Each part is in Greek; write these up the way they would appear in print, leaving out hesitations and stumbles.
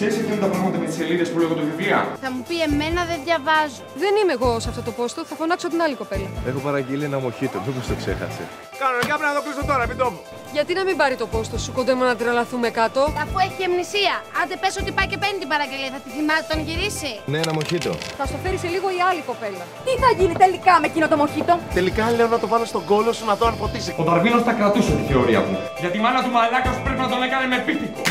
Ξέρεις εκείνα τα πράγματα με τις σελίδες που λέγονται βιβλία? Θα μου πει εμένα δεν διαβάζω. Δεν είμαι εγώ σε αυτό το πόστο, θα φωνάξω την άλλη κοπέλα. Έχω παραγγείλει ένα μοχίτο, μήπως το ξέχασε. Κανονικά πρέπει να το κλείσω τώρα, μην το πω. Γιατί να μην πάρει το πόστο σου, κοντεύουμε να τρελαθούμε κάτω. Αφού έχει αμνησία. Άντε πες ότι πάει και παίρνει την παραγγελία, θα τη θυμάται όταν γυρίσει. Ναι, ένα μοχίτο. Θα στο φέρει σε λίγο η άλλη κοπέλα. Τι θα γίνει τελικά με εκείνο το μοχίτο? Τελικά λέω να το βάλω στον κόλο σου να το αναποτίσει. Ο Δαρβίνος θα κρατούσε τη θεωρία μου. Γιατί η μάνα του μαλάκα σου πρέπει να τον έκανε με πίπικο.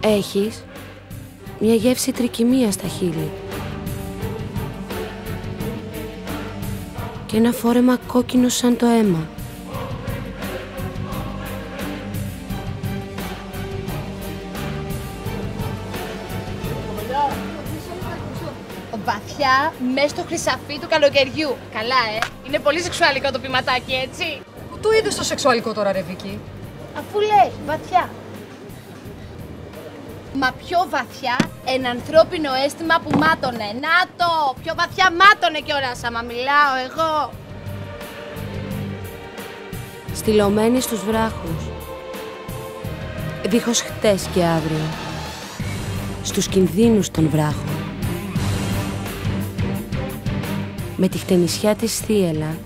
Έχεις μια γεύση τρικυμία στα χείλη και ένα φόρεμα κόκκινο σαν το αίμα. Βαθιά μέσα στο χρυσαφί του καλοκαιριού. Καλά, είναι πολύ σεξουαλικό το ποιηματάκι, έτσι. Πού το είδες το σεξουαλικό τώρα, ρε Βίκη? Αφού λέει βαθιά. Μα πιο βαθιά ένα ανθρώπινο αίσθημα που μάτωνε. Να το! Πιο βαθιά μάτωνε κιόλας, άμα μιλάω εγώ. Στυλωμένη στους βράχους, δίχως χτες και αύριο, στους κινδύνους των βράχων. Με τη χτενισιά της θύελλα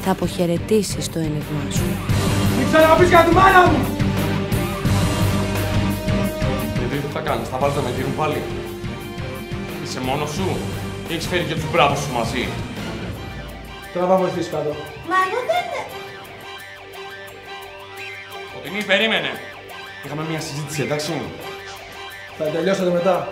θα αποχαιρετήσεις το ένιγμά σου. Μην ξαναπείς για τη μάνα μου! Γιατί τι θα κάνεις, θα βάλεις να με γύρουν πάλι? Είσαι μόνος σου ή έχεις φέρει και τους μπράβους σου μαζί? Τώρα θα βοηθήσεις κάτω. Μα εγώ δεν... Φωτεινή, περίμενε. Είχαμε μια συζήτηση, εντάξει? Θα τελειώσετε μετά.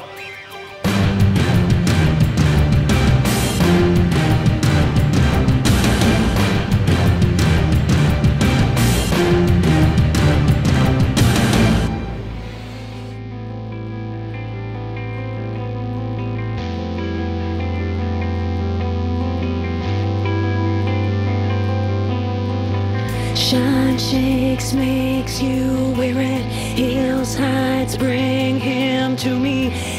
Shine shakes, makes you wear it. Heels, hides, bring him to me.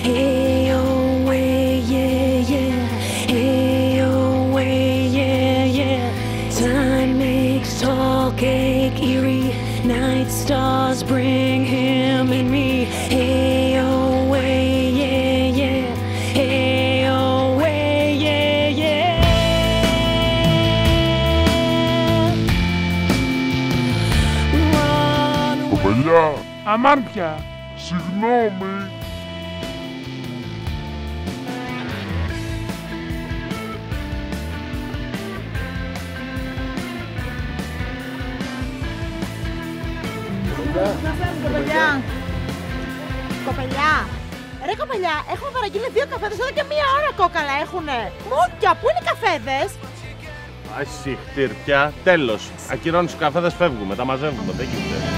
Hey, oh, way, yeah, yeah. Hey, oh, way, yeah, yeah. Time makes talk ache eerie. Night stars bring him and me. Hey, oh, way, yeah, yeah. Hey, oh, way, yeah, yeah. Κοπελιά, αμάν πια. Συγγνώμη. Κοπελιά. Κοπελιά. Ρε κοπελιά, έχουμε παραγγείλει 2 καφέδες εδώ και 1 ώρα κόκαλα έχουνε. Μούκια, πού είναι οι καφέδες? Άσυ, χτύρπια, τέλος. Ακυρώνεις τους καφέδες, φεύγουμε, τα μαζεύουμε, δεν γίνεται.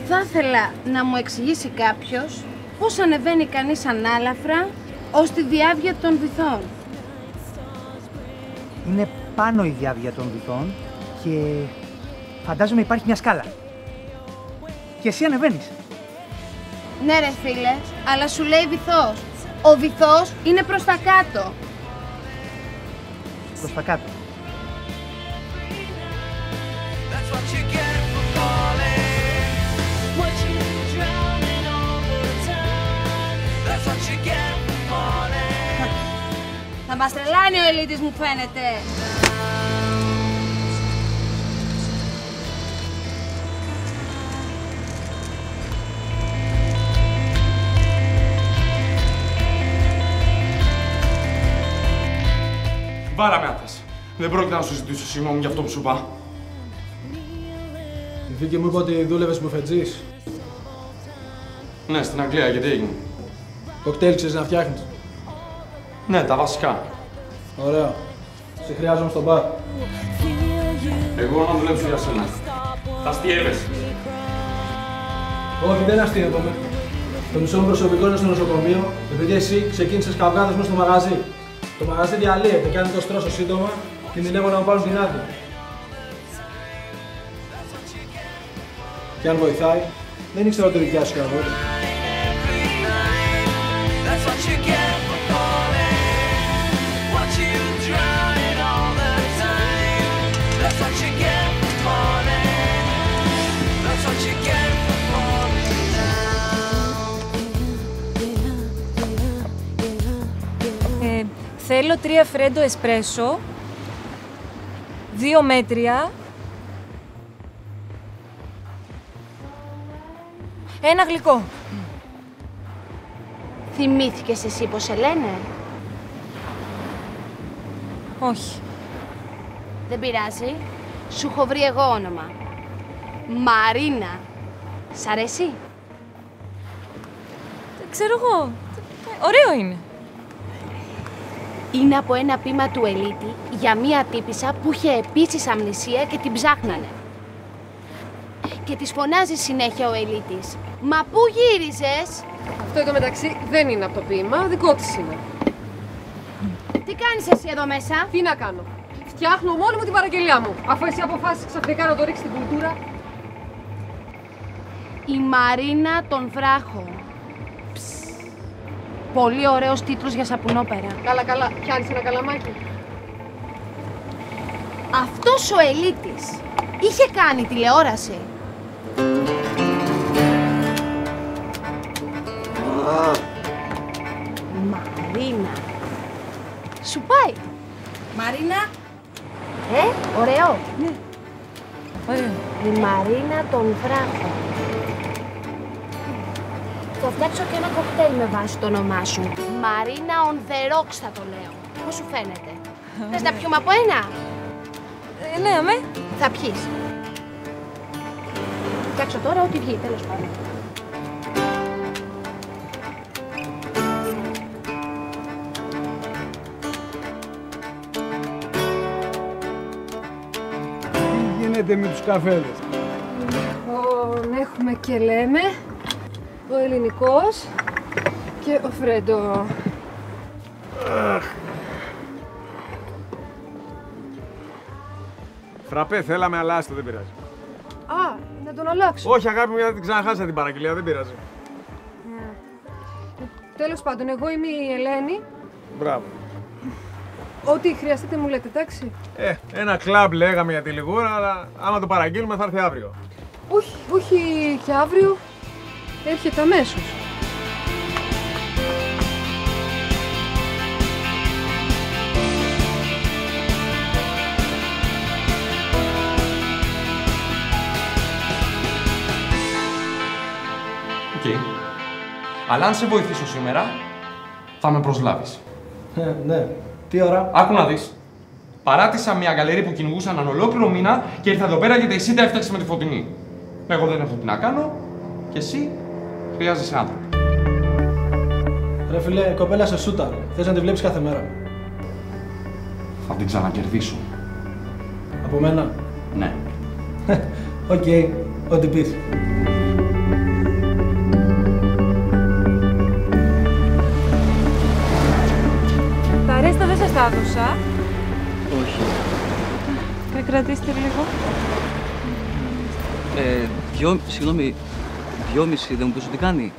Θα ήθελα να μου εξηγήσει κάποιος πώς ανεβαίνει κανείς ανάλαφρα ως τη διάβια των βυθών. Είναι πάνω η διάβια των βυθών και φαντάζομαι υπάρχει μια σκάλα. Και εσύ ανεβαίνεις. Ναι ρε φίλε, αλλά σου λέει βυθός. Ο βυθός είναι προς τα κάτω. Προς τα κάτω. Θα μας τρελάνει ο Ελίτης μου φαίνεται. Βάλαμε αν θες. Δεν πρόκειται να σου ζητήσω συγγνώμη για αυτό που σου είπα. Η Βίκη μου είπε ότι δούλευες μπουφετζής. Ναι, στην Αγγλία, γιατί έγινε? Κοκτέιλ ξέρεις να φτιάχνεις? Ναι, τα βασικά. Ωραία. Σε χρειάζομαι στο μπαρ. Εγώ να δουλέψω για σένα. Τα αστείευεσαι. Όχι, δεν αστείευομαι. Το μισό μου προσωπικό είναι στο νοσοκομείο, επειδή εσύ ξεκίνησες καυγάδες μέσα στο μαγαζί. Το μαγαζί διαλύεται και αν το στρώσω σύντομα, κινδυνεύω να μου πάρουν την άδεια. Και αν βοηθάει, δεν ήξερα ότι δικιά σου αγόρι. Θέλω 3 φρέντο εσπρέσο, 2 μέτρια, 1 γλυκό. Θυμήθηκες εσύ πως σε λένε? Όχι. Δεν πειράζει. Σου έχω βρει εγώ όνομα. Μαρίνα. Σ' αρέσει? Δεν ξέρω εγώ. Ωραίο είναι. Είναι από ένα ποίημα του Ελίτη για μία τύπισσα που είχε επίσης αμνησία και την ψάχνανε. Και της φωνάζει συνέχεια ο Ελίτης. Μα πού γύριζες? Αυτό εδώ μεταξύ δεν είναι από το ποίημα, δικό της είναι. Τι κάνεις εσύ εδώ μέσα? Τι να κάνω? Φτιάχνω μόνη μου την παραγγελιά μου, αφού εσύ αποφάσισες ξαφνικά να το ρίξεις στην κουλτούρα. Η Μαρίνα των Βράχων. Πολύ ωραίος τίτλος για σαπουνόπερα. Καλά, καλά. Πιάνεις ένα καλαμάκι. Αυτός ο Ελίτης είχε κάνει τηλεόραση. Μαρίνα. Σου πάει. Μαρίνα. Ωραίο. Ναι. Ωραίο. Η Μαρίνα των Βράχων. Θα φτιάξω και ένα κοκτέιλ με βάση το όνομά σου. Μαρίνα on the rocks θα το λέω. Πώς σου φαίνεται? Θες να πιούμε από ένα? Ναι, αμέ. Θα πιείς. Φτιάξω τώρα ό,τι βγει, τέλος πάντων. Τι γίνεται με τους καφέδες? Λοιπόν, έχουμε και λέμε. Ο ελληνικός και ο φρέντο. Φραπέ, θέλαμε, αλλά άστο, δεν πειράζει. Α, να τον αλλάξω. Όχι, αγάπη μου, γιατί την ξαναχάσα την παραγγελία, δεν πειράζει. Τέλος πάντων, εγώ είμαι η Ελένη. Μπράβο. Ό,τι χρειαστείτε μου λέτε, εντάξει. Ένα κλαμπ λέγαμε για τη λιγούρα, αλλά άμα το παραγγείλουμε θα έρθει αύριο. Όχι, όχι και αύριο. Έρχεται αμέσως. Οκ. Αλλά αν σε βοηθήσω σήμερα, θα με προσλάβεις. Ναι. Τι ώρα? Άκου να δεις. Παράτησα μια γκαλερί που κυνηγούσα έναν ολόκληρο μήνα και ήρθα εδώ πέρα γιατί εσύ τα έφταξε με τη Φωτεινή. Εγώ δεν έχω τι να κάνω και εσύ χρειάζεσαι άνθρωπο. Ρε φίλε, κοπέλα σε σούταρε. Θες να τη βλέπεις κάθε μέρα? Θα την ξανακερδίσω. Από μένα? Ναι. Οκ, ό,τι πεις. Τα ρέστα δεν σας τα έδωσα. Όχι. Κρατήστε λίγο. Συγγνώμη, 2,5 δεν μου πεις ότι κάνει.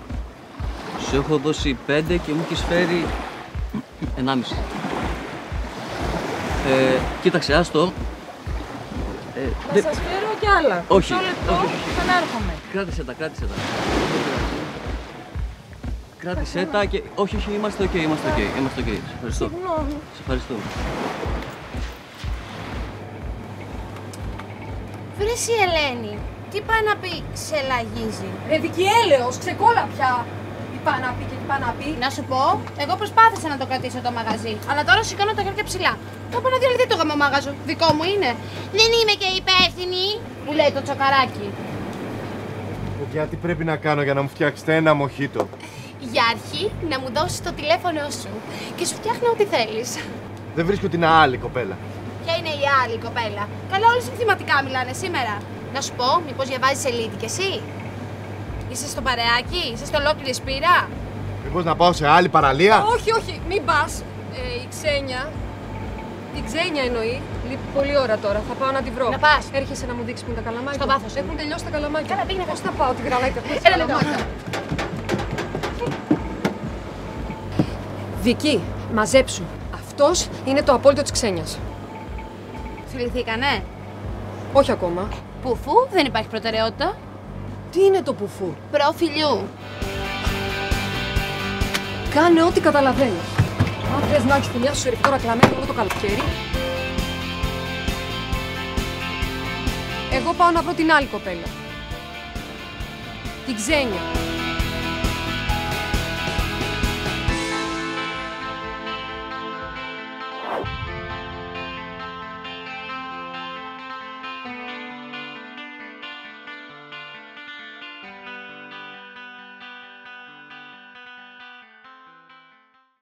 Σου έχω δώσει 5 και μου έχεις φέρει 1,5. Κοίταξε, άστο. Θα σας φέρω κι άλλα. Όχι. Μισό λεπτό, ξανάρχομαι. Κράτησε τα. Κράτησε τα και... Όχι, είμαστε οκ. Σε ευχαριστώ. Συγγνώμη. Σε ευχαριστώ. Βρες η Ελένη, τι πάει να πει σε λαγίζει? Ρε Δικιέλεος, ξεκόλα πια. Τι πάει να πει και τι πάει να πει. Να σου πω, εγώ προσπάθησα να το κρατήσω το μαγαζί, αλλά τώρα σηκώνω τα χέρια ψηλά. Το είπα να διαλυθεί το γαμομάγαζο. Δικό μου είναι. Δεν είμαι και υπεύθυνη, μου λέει το τσοκαράκι. Γιατί πρέπει να κάνω για να μου φτιάξετε ένα μοχίτο? Για αρχή, να μου δώσεις το τηλέφωνο σου και σου φτιάχνω ό,τι θέλεις. Δεν βρίσκω την άλλη κοπέλα. Ποια είναι η άλλη κοπέλα? Καλά, όλοι συνθηματικά μιλάνε σήμερα. Να σου πω, μήπως διαβάζεις σελίδι κι εσύ? Είσαι στο παρεάκι, είσαι στο ολόκληρη σπήρα. Μήπως να πάω σε άλλη παραλία? Όχι, μην πας. Η Ξένια. Η Ξένια εννοεί. Λείπει πολλή ώρα τώρα. Θα πάω να τη βρω. Να πας. Έρχεσαι να μου δείξει που είναι τα καλαμάκια. Στο βάθος. Έχουν τελειώσει τα καλαμάκια. Καλά, πήγαινε. Πώς θα πάω, τη γραλάκια χωρίς Έλα, καλαμάκια. Βική, μαζέψου. Αυτός είναι το απόλυτο της Ξένιας. Φιληθήκανε. Όχι ακόμα. Πουφού, δεν υπάρχει προτεραιότητα. Τι είναι το πουφού? Προφιλιού. Κάνε ό,τι καταλαβαίνεις. Αν θες να έχεις τη μια σου σερβιτόρα κλαμμένη όλο το καλοκαίρι. Εγώ πάω να βρω την άλλη κοπέλα. Την Ξένια.